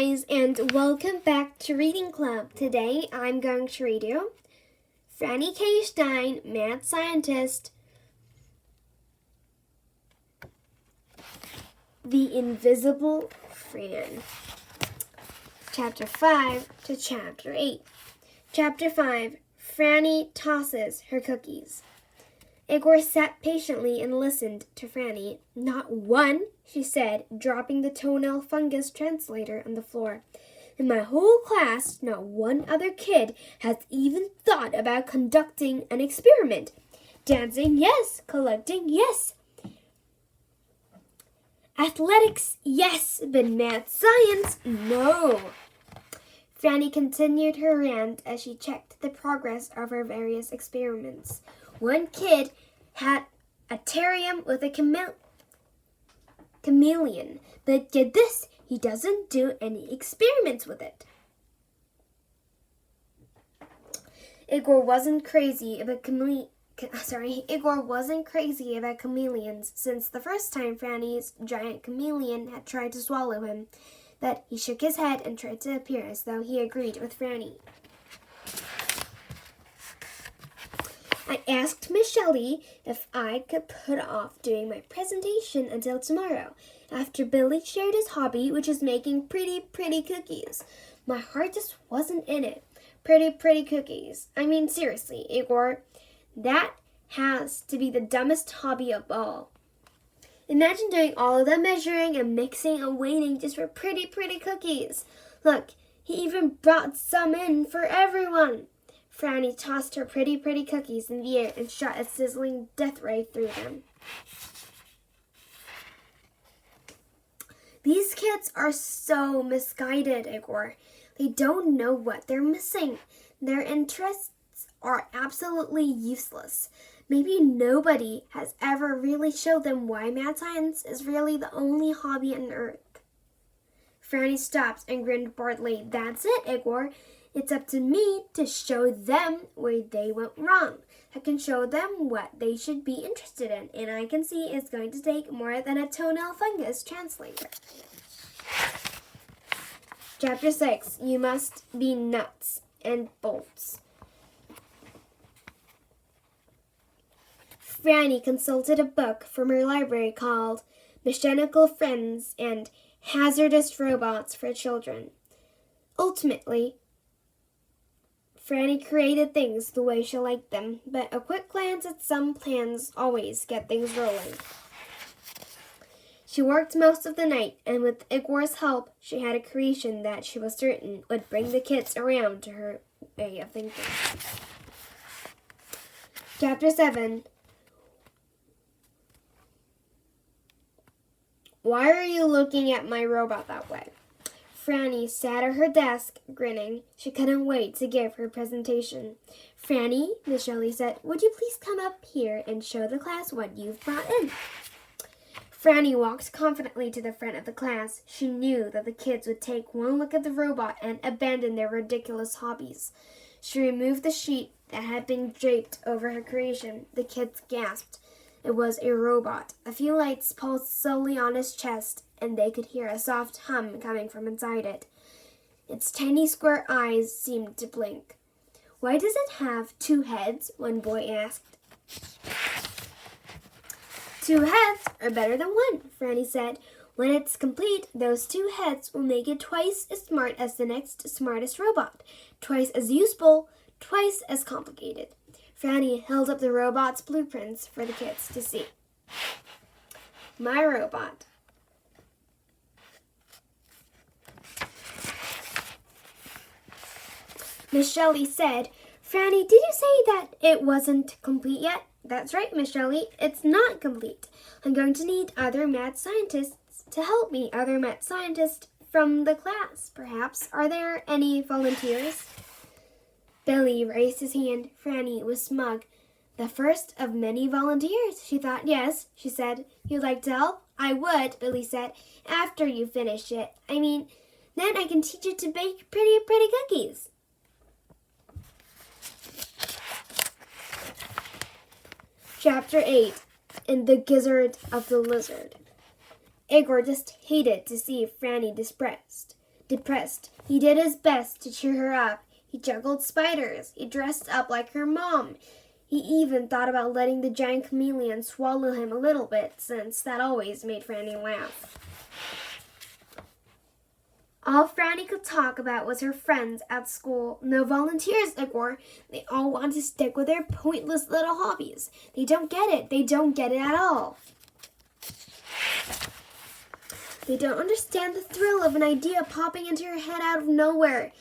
guys, and welcome back to Reading Club. Today I'm going to read you Franny K.Stein, Mad Scientist, The Invisible Fran, Chapter 5 to Chapter 8. Chapter 5, Franny tosses her cookies. Igor sat patiently and listened to Franny. "Not one," she said, dropping the toenail fungus translator on the floor. "In my whole class, not one other kid has even thought about conducting an experiment. Dancing, yes. Collecting, yes. Athletics, yes. But mad science, no." Franny continued her rant as she checked the progress of her various experiments. One kid had a terrarium with a chameleon, but get this, he doesn't do any experiments with it. Igor wasn't crazy about chameleons since the first time Franny's giant chameleon had tried to swallow him, but he shook his head and tried to appear as though he agreed with Franny. "I asked Miss Shelley if I could put off doing my presentation until tomorrow, after Billy shared his hobby, which is making pretty cookies. My heart just wasn't in it. Pretty cookies. I mean, seriously, Igor, that has to be the dumbest hobby of all. Imagine doing all of the measuring and mixing and waiting just for pretty cookies. Look, he even brought some in for everyone." Franny tossed her pretty cookies in the air and shot a sizzling death ray through them. "These kids are so misguided, Igor. They don't know what they're missing. Their interests are absolutely useless. Maybe nobody has ever really showed them why mad science is really the only hobby on earth." Franny stopped and grinned boredly. "That's it, Igor. It's up to me to show them where they went wrong. I can show them what they should be interested in, and I can see it's going to take more than a toenail fungus translator." Chapter 6, You Must Be Nuts and Bolts. Franny consulted a book from her library called Mechanical Friends and Hazardous Robots for Children. Ultimately, Franny created things the way she liked them, but a quick glance at some plans always get things rolling. She worked most of the night, and with Igor's help, she had a creation that she was certain would bring the kids around to her way of thinking. Chapter 7. Why are you looking at my robot that way? Franny sat at her desk, grinning. She couldn't wait to give her presentation. "Franny," Miss Shelley said, "would you please come up here and show the class what you've brought in?" Franny walked confidently to the front of the class. She knew that the kids would take one look at the robot and abandon their ridiculous hobbies. She removed the sheet that had been draped over her creation. The kids gasped. It was a robot. A few lights pulsed slowly on his chest, and they could hear a soft hum coming from inside it. Its tiny square eyes seemed to blink. "Why does it have 2 heads?" one boy asked. "2 heads are better than 1, Franny said. "When it's complete, those 2 heads will make it twice as smart as the next smartest robot, twice as useful, twice as complicated." Franny held up the robot's blueprints for the kids to see. "My robot." Miss Shelley said, "Franny, did you say that it wasn't complete yet?" "That's right, Miss Shelley. It's not complete. I'm going to need other mad scientists to help me, other mad scientists from the class, perhaps. Are there any volunteers?" Billy raised his hand. Franny was smug. The first of many volunteers, she thought. "Yes," she said. "You'd like to help?" "I would," Billy said, "after you finish it. I mean, then I can teach you to bake pretty cookies." Chapter 8, In the Gizzard of the Lizard. Igor just hated to see Franny depressed. depressed. He did his best to cheer her up. He juggled spiders. He dressed up like her mom. He even thought about letting the giant chameleon swallow him a little bit, since that always made Franny laugh. All Franny could talk about was her friends at school. No volunteers, Igor. They all want to stick with their pointless little hobbies. They don't get it. They don't get it at all. They don't understand the thrill of an idea popping into your head out of nowhere,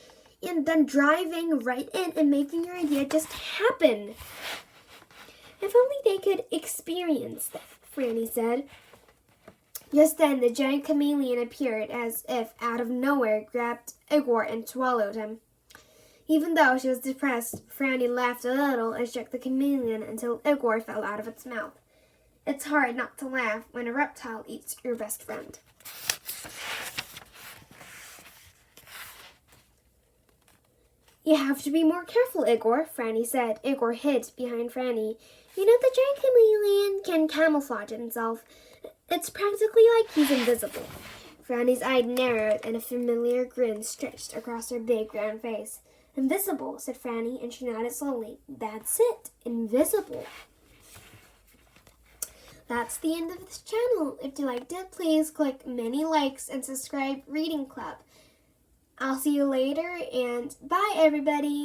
and then driving right in and making your idea just happen. If only they could experience that, Franny said. Just then, the giant chameleon appeared as if out of nowhere, grabbed Igor and swallowed him. Even though she was depressed, Franny laughed a little and shook the chameleon until Igor fell out of its mouth. It's hard not to laugh when a reptile eats your best friend. You have to be more careful, Igor, Franny said. Igor hid behind Franny. You know, the giant chameleon can camouflage himself. It's practically like he's invisible. Franny's eyes narrowed and a familiar grin stretched across her big round face. Invisible, said Franny, and she nodded slowly. That's it, invisible. That's the end of this channel. If you liked it, please click many likes and subscribe Reading Club. I'll see you later, and bye everybody!